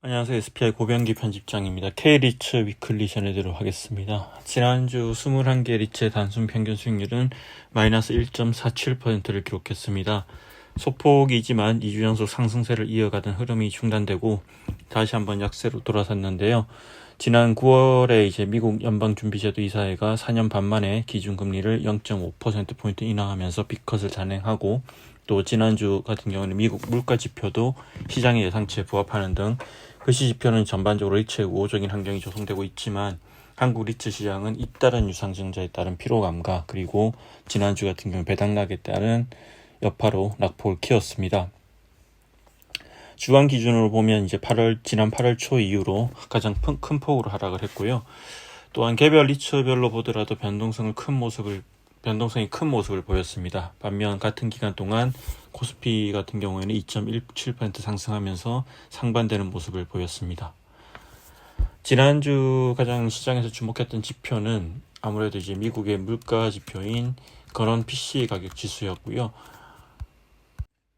안녕하세요. SPI 고병기 편집장입니다. K리츠 위클리 전해드리도록 하겠습니다. 지난주 21개 리츠의 단순 평균 수익률은 마이너스 1.47%를 기록했습니다. 소폭이지만 2주 연속 상승세를 이어가던 흐름이 중단되고 다시 한번 약세로 돌아섰는데요. 지난 9월에 이제 미국 연방준비제도 이사회가 4년 반 만에 기준금리를 0.5%포인트 인하하면서 빅컷을 단행하고 또 지난주 같은 경우는 미국 물가지표도 시장의 예상치에 부합하는 등 그 시지표는 전반적으로 리츠의 우호적인 환경이 조성되고 있지만 한국 리츠 시장은 잇따른 유상증자에 따른 피로감과 그리고 지난주 같은 경우 배당락에 따른 여파로 낙폭을 키웠습니다. 주간 기준으로 보면 이제 지난 8월 초 이후로 가장 큰 폭으로 하락을 했고요. 또한 개별 리츠별로 보더라도 변동성이 큰 모습을 보였습니다. 반면 같은 기간 동안 코스피 같은 경우에는 2.17% 상승하면서 상반되는 모습을 보였습니다. 지난주 가장 시장에서 주목했던 지표는 아무래도 이제 미국의 물가 지표인 건원 PCE 가격 지수였고요.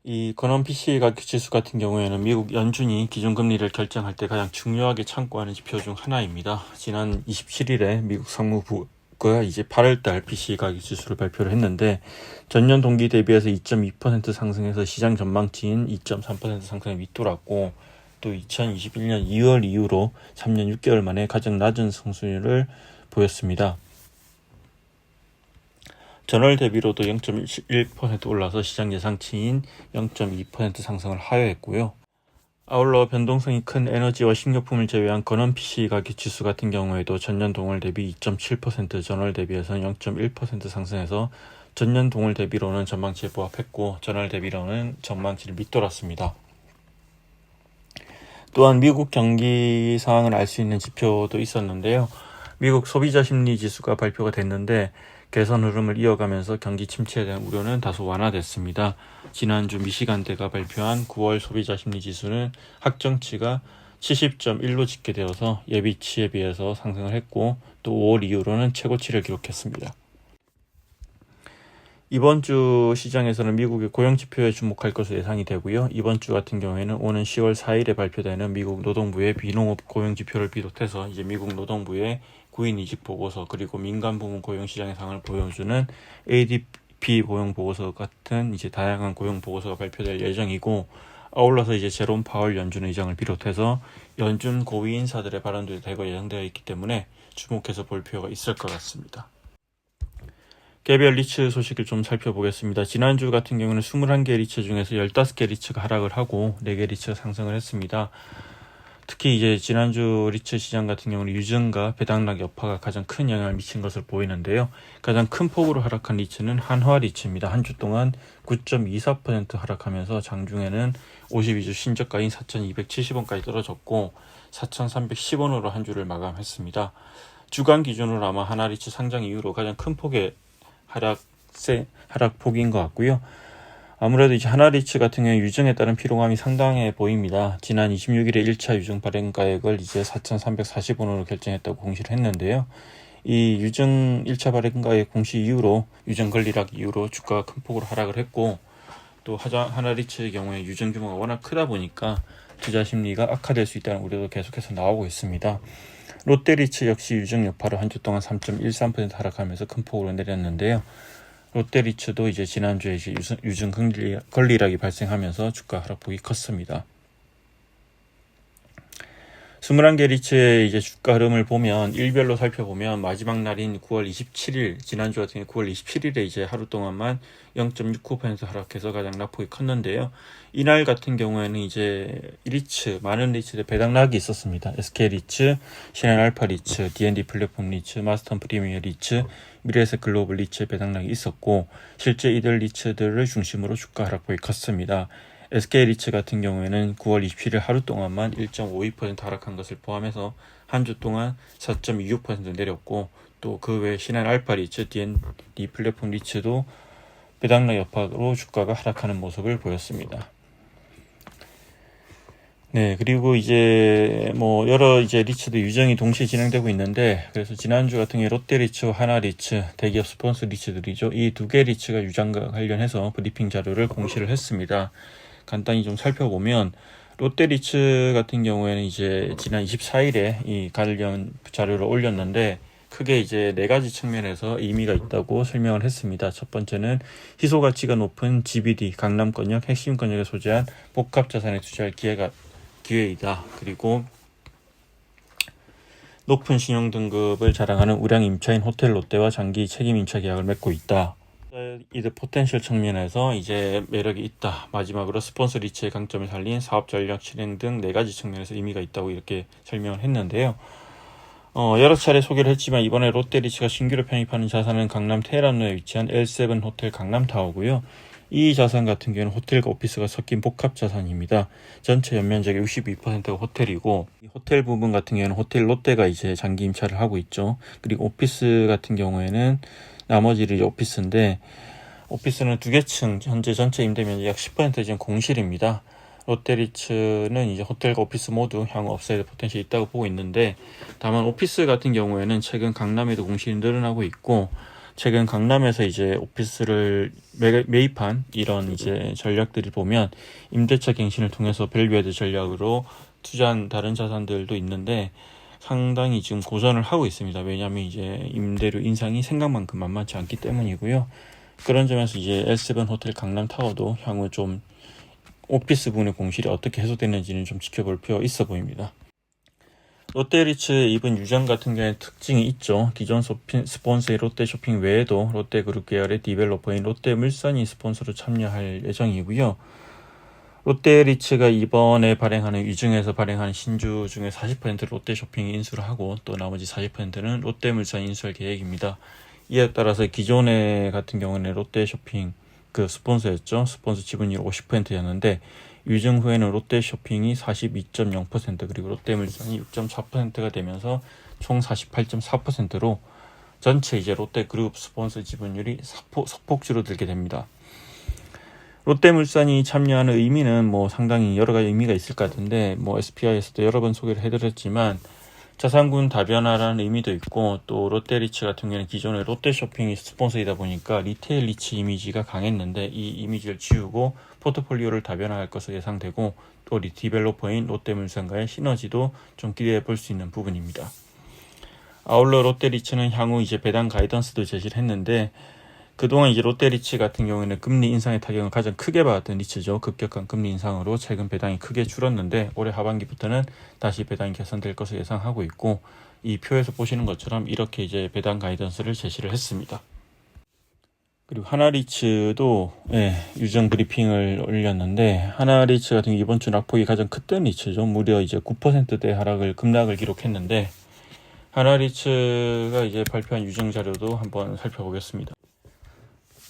이 건원 PCE 가격 지수 같은 경우에는 미국 연준이 기준금리를 결정할 때 가장 중요하게 참고하는 지표 중 하나입니다. 지난 27일에 미국 상무부가 이제 8월달 PCE 가격 지수를 발표를 했는데 전년 동기 대비해서 2.2% 상승해서 시장 전망치인 2.3% 상승에 밑돌았고 또 2021년 2월 이후로 3년 6개월 만에 가장 낮은 상승률을 보였습니다. 전월 대비로도 0.1% 올라서 시장 예상치인 0.2% 상승을 하회했고요. 아울러 변동성이 큰 에너지와 식료품을 제외한 건원 PCE 가격 지수 같은 경우에도 전년 동월 대비 2.7%, 전월 대비해서는 0.1% 상승해서 전년 동월 대비로는 전망치에 부합했고 전월 대비로는 전망치를 밑돌았습니다. 또한 미국 경기 상황을 알 수 있는 지표도 있었는데요. 미국 소비자 심리 지수가 발표가 됐는데 개선 흐름을 이어가면서 경기 침체에 대한 우려는 다소 완화됐습니다. 지난주 미시간대가 발표한 9월 소비자 심리 지수는 확정치가 70.1로 집계되어서 예비치에 비해서 상승을 했고 또 5월 이후로는 최고치를 기록했습니다. 이번 주 시장에서는 미국의 고용지표에 주목할 것으로 예상이 되고요. 이번 주 같은 경우에는 오는 10월 4일에 발표되는 미국 노동부의 비농업 고용지표를 비롯해서 이제 미국 노동부의 구인 이직 보고서 그리고 민간 부문 고용 시장의 상황을 보여주는 ADP 고용 보고서 같은 이제 다양한 고용 보고서가 발표될 예정이고 아울러서 이제 제롬 파월 연준 의장을 비롯해서 연준 고위 인사들의 발언들이 대거 예정되어 있기 때문에 주목해서 볼 필요가 있을 것 같습니다. 개별 리츠 소식을 좀 살펴보겠습니다. 지난주 같은 경우는 21개 리츠 중에서 15개 리츠가 하락을 하고 4개 리츠가 상승을 했습니다. 특히 이제 지난주 리츠 시장 같은 경우는 유증과 배당락 여파가 가장 큰 영향을 미친 것으을 보이는데요. 가장 큰 폭으로 하락한 리츠는 한화 리츠입니다. 한 주 동안 9.24% 하락하면서 장중에는 52주 신저가인 4,270원까지 떨어졌고 4,310원으로 한 주를 마감했습니다. 주간 기준으로 아마 한화 리츠 상장 이후로 가장 큰 폭의 하락폭인 것 같고요. 아무래도 이제 하나리츠 같은 경우 유증에 따른 피로감이 상당해 보입니다. 지난 26일에 1차 유증 발행가액을 이제 4,340원으로 결정했다고 공시를 했는데요. 이 유증 1차 발행가액 공시 이후로 유증 권리락 이후로 주가가 큰 폭으로 하락을 했고 또 하나리츠의 경우에 유증 규모가 워낙 크다 보니까 투자 심리가 악화될 수 있다는 우려도 계속해서 나오고 있습니다. 롯데리츠 역시 유증 여파로 한 주 동안 3.13% 하락하면서 큰 폭으로 내렸는데요. 롯데리츠도 이제 지난주에 이제 유증 권리락이 발생하면서 주가 하락폭이 컸습니다. 21개 리츠의 이제 주가 흐름을 보면 일별로 살펴보면 마지막 날인 9월 27일, 지난주 같은 경우 9월 27일에 이제 하루 동안만 0.69% 하락해서 가장 낙폭이 컸는데요. 이날 같은 경우에는 이제 많은 리츠의 배당락이 있었습니다. SK 리츠, 신한 알파 리츠, D&D 플랫폼 리츠, 마스턴 프리미어 리츠, 미래에셋 글로벌 리츠의 배당락이 있었고 실제 이들 리츠들을 중심으로 주가 하락폭이 컸습니다. SK 리츠 같은 경우에는 9월 27일 하루 동안만 1.52% 하락한 것을 포함해서 한 주 동안 4.26% 내렸고 또 그 외 신한 알파 리츠, D&D 플랫폼 리츠도 배당락 여파로 주가가 하락하는 모습을 보였습니다. 네, 그리고 이제 여러 이제 리츠도 유정이 동시에 진행되고 있는데 그래서 지난주 같은 경우에 롯데리츠와 하나리츠, 대기업 스폰서 리츠들이죠. 이 두 개 리츠가 유장과 관련해서 브리핑 자료를 공시를 했습니다. 간단히 좀 살펴보면 롯데리츠 같은 경우에는 이제 지난 24일에 이 관련 자료를 올렸는데 크게 이제 네 가지 측면에서 의미가 있다고 설명을 했습니다. 첫 번째는 희소 가치가 높은 GBD 강남 권역 핵심 권역에 소재한 복합 자산에 투자할 기회이다. 그리고 높은 신용 등급을 자랑하는 우량 임차인 호텔 롯데와 장기 책임 임차 계약을 맺고 있다. 이드 포텐셜 측면에서 이제 매력이 있다. 마지막으로 스폰서 리츠의 강점을 살린 사업 전략 실행 등 네 가지 측면에서 의미가 있다고 이렇게 설명을 했는데요. 여러 차례 소개를 했지만 이번에 롯데리츠가 신규로 편입하는 자산은 강남 테헤란로에 위치한 L7 호텔 강남타워고요. 이 자산 같은 경우는 호텔과 오피스가 섞인 복합 자산입니다. 전체 연면적의 62%가 호텔이고 이 호텔 부분 같은 경우는 호텔 롯데가 이제 장기 임차를 하고 있죠. 그리고 오피스 같은 경우에는 나머지를 오피스인데 오피스는 2개 층 현재 전체 임대 면적 약 10% 지금 공실입니다. 롯데리츠는 이제 호텔과 오피스 모두 향후 업사이드 포텐셜이 있다고 보고 있는데 다만 오피스 같은 경우에는 최근 강남에도 공실이 늘어나고 있고 최근 강남에서 이제 오피스를 매입한 이런 이제 전략들을 보면 임대차 갱신을 통해서 밸류에드 전략으로 투자한 다른 자산들도 있는데 상당히 지금 고전을 하고 있습니다. 왜냐하면 이제 임대료 인상이 생각만큼 만만치 않기 때문이고요. 그런 점에서 이제 L7 호텔 강남타워도 향후 좀 오피스 부분의 공실이 어떻게 해소되는지는 좀 지켜볼 필요가 있어 보입니다. 롯데리츠의 이번 유전 같은 경우에 특징이 있죠. 기존 스폰서의 롯데쇼핑 외에도 롯데그룹 계열의 디벨로퍼인 롯데물산이 스폰서로 참여할 예정이고요. 롯데리츠가 이번에 발행하는 유증에서 발행하는 신주 중에 40%를 롯데쇼핑이 인수를 하고 또 나머지 40%는 롯데물산이 인수할 계획입니다. 이에 따라서 기존에 같은 경우는 롯데쇼핑 그 스폰서였죠. 스폰서 지분율 50%였는데 유증 후에는 롯데쇼핑이 42.0% 그리고 롯데물산이 6.4%가 되면서 총 48.4%로 전체 이제 롯데그룹 스폰서 지분율이 소폭 줄어들게 됩니다. 롯데물산이 참여하는 의미는 뭐 상당히 여러 가지 의미가 있을 것 같은데 뭐 SPI에서도 여러 번 소개를 해드렸지만 자산군 다변화라는 의미도 있고 또 롯데리츠 같은 경우는 기존에 롯데쇼핑이 스폰서이다 보니까 리테일 리츠 이미지가 강했는데 이 이미지를 지우고 포트폴리오를 다변화할 것으로 예상되고 또 디벨로퍼인 롯데물산과의 시너지도 좀 기대해 볼 수 있는 부분입니다. 아울러 롯데리츠는 향후 이제 배당 가이던스도 제시를 했는데 그동안 이제 롯데리츠 같은 경우에는 금리 인상의 타격을 가장 크게 받았던 리츠죠. 급격한 금리 인상으로 최근 배당이 크게 줄었는데 올해 하반기부터는 다시 배당이 개선될 것을 예상하고 있고 이 표에서 보시는 것처럼 이렇게 이제 배당 가이던스를 제시를 했습니다. 그리고 하나리츠도 유정 브리핑을 올렸는데 하나리츠 같은 경우 이번 주 낙폭이 가장 컸던 리츠죠. 무려 이제 9%대 하락을 급락을 기록했는데 하나리츠가 이제 발표한 유정 자료도 한번 살펴보겠습니다.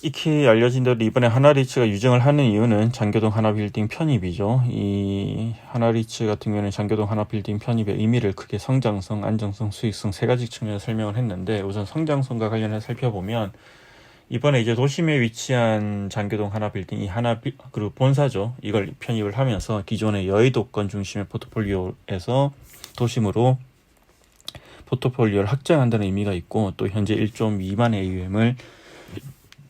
익히 알려진 대로 이번에 하나리츠가 유증을 하는 이유는 장교동 하나빌딩 편입이죠. 이 하나리츠 같은 경우는 장교동 하나빌딩 편입의 의미를 크게 성장성, 안정성, 수익성 세 가지 측면에서 설명을 했는데 우선 성장성과 관련해서 살펴보면 이번에 이제 도심에 위치한 장교동 하나빌딩 이 그리고 본사죠. 이걸 편입을 하면서 기존의 여의도권 중심의 포트폴리오에서 도심으로 포트폴리오를 확장한다는 의미가 있고 또 현재 1조 미만의 AUM을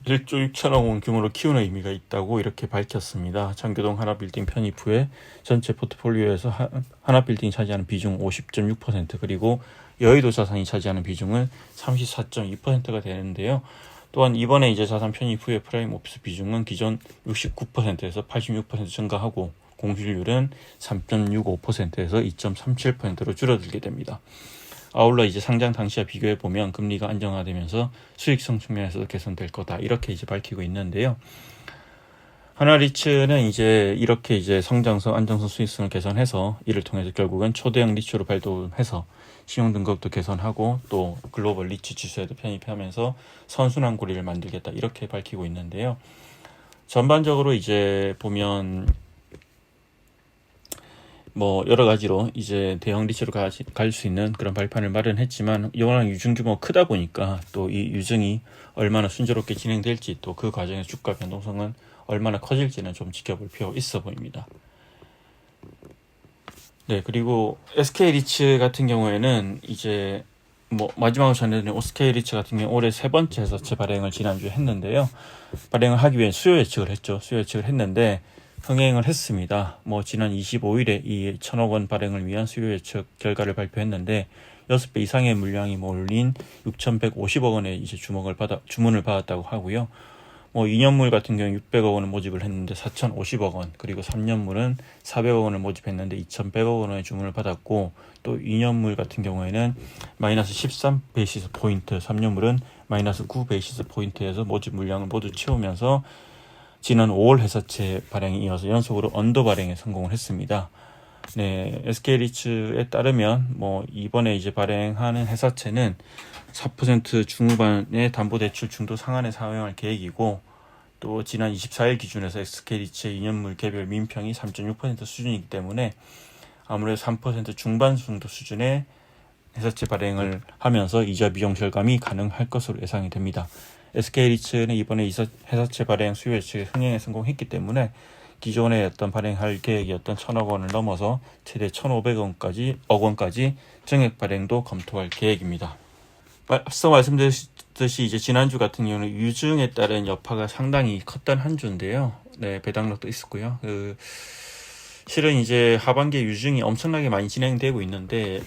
1조 6천억 원 규모로 키우는 의미가 있다고 이렇게 밝혔습니다. 장교동 하나빌딩 편입 후에 전체 포트폴리오에서 하나빌딩이 차지하는 비중 50.6% 그리고 여의도 자산이 차지하는 비중은 34.2%가 되는데요. 또한 이번에 이제 자산 편입 후에 프라임 오피스 비중은 기존 69%에서 86% 증가하고 공실률은 3.65%에서 2.37%로 줄어들게 됩니다. 아울러 이제 상장 당시와 비교해 보면 금리가 안정화되면서 수익성 측면에서도 개선될 거다 이렇게 이제 밝히고 있는데요. 하나리츠는 이제 이렇게 이제 성장성, 안정성, 수익성을 개선해서 이를 통해서 결국은 초대형 리츠로 발돋움해서 신용 등급도 개선하고 또 글로벌 리츠 지수에도 편입하면서 선순환 고리를 만들겠다 이렇게 밝히고 있는데요. 전반적으로 이제 보면 뭐 여러 가지로 이제 대형 리츠로 갈 수 있는 그런 발판을 마련했지만 워낙 유증 규모가 크다 보니까 또 이 유증이 얼마나 순조롭게 진행될지 또 그 과정의 주가 변동성은 얼마나 커질지는 좀 지켜볼 필요가 있어 보입니다. 네, 그리고 SK 리츠 같은 경우에는 이제 뭐 마지막으로 전해드린 SK 리츠 같은 경우 올해 세 번째 해서체 발행을 지난주에 했는데요. 발행을 하기 위해 수요 예측을 했죠. 수요 예측을 했는데 흥행을 했습니다. 지난 25일에 이 1,000억 원 발행을 위한 수요 예측 결과를 발표했는데 6배 이상의 물량이 몰린 6,150억 원의 이제 주문을 받았다고 하고요. 2년물 같은 경우 600억 원을 모집을 했는데 4,050억 원, 그리고 3년물은 400억 원을 모집했는데 2,100억 원의 주문을 받았고, 또 2년물 같은 경우에는 마이너스 13 베이시스 포인트, 3년물은 마이너스 9 베이시스 포인트에서 모집 물량을 모두 채우면서 지난 5월 회사채 발행에 이어서 연속으로 언더 발행에 성공을 했습니다. 네, SK리츠에 따르면 이번에 이제 발행하는 회사채는 4% 중후반의 담보대출 중도 상한에 사용할 계획이고, 또 지난 24일 기준에서 SK리츠의 2년물 개별 민평이 3.6% 수준이기 때문에 아무래도 3% 중반 정도 수준의 회사채 발행을 하면서 이자 비용 절감이 가능할 것으로 예상이 됩니다. SK리츠는 이번에 회사채 발행 수요 예측에 흥행에 성공했기 때문에 기존에 어떤 발행할 계획이었던 1,000억 원을 넘어서 최대 1,500억 원까지 증액 발행도 검토할 계획입니다. 앞서 말씀드렸듯이 이제 지난주 같은 경우는 유증에 따른 여파가 상당히 컸던 한 주인데요. 네, 배당락도 있었고요. 실은 이제 하반기에 유증이 엄청나게 많이 진행되고 있는데,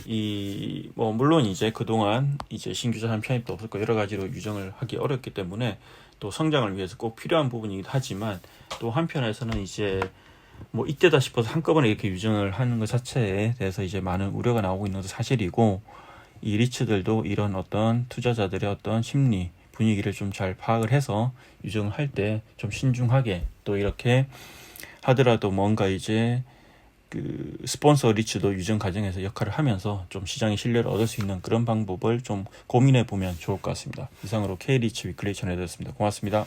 물론 이제 그동안 이제 신규 자산 편입도 없었고 여러 가지로 유증을 하기 어렵기 때문에 또 성장을 위해서 꼭 필요한 부분이기도 하지만, 또 한편에서는 이제 이때다 싶어서 한꺼번에 이렇게 유증을 하는 것 자체에 대해서 이제 많은 우려가 나오고 있는 것도 사실이고, 이 리츠들도 이런 어떤 투자자들의 어떤 심리 분위기를 좀 잘 파악을 해서 유증을 할 때 좀 신중하게, 또 이렇게 하더라도 뭔가 이제 스폰서 리츠도 유증 과정에서 역할을 하면서 좀 시장의 신뢰를 얻을 수 있는 그런 방법을 좀 고민해 보면 좋을 것 같습니다. 이상으로 K리츠 위클리 전해드렸습니다. 고맙습니다.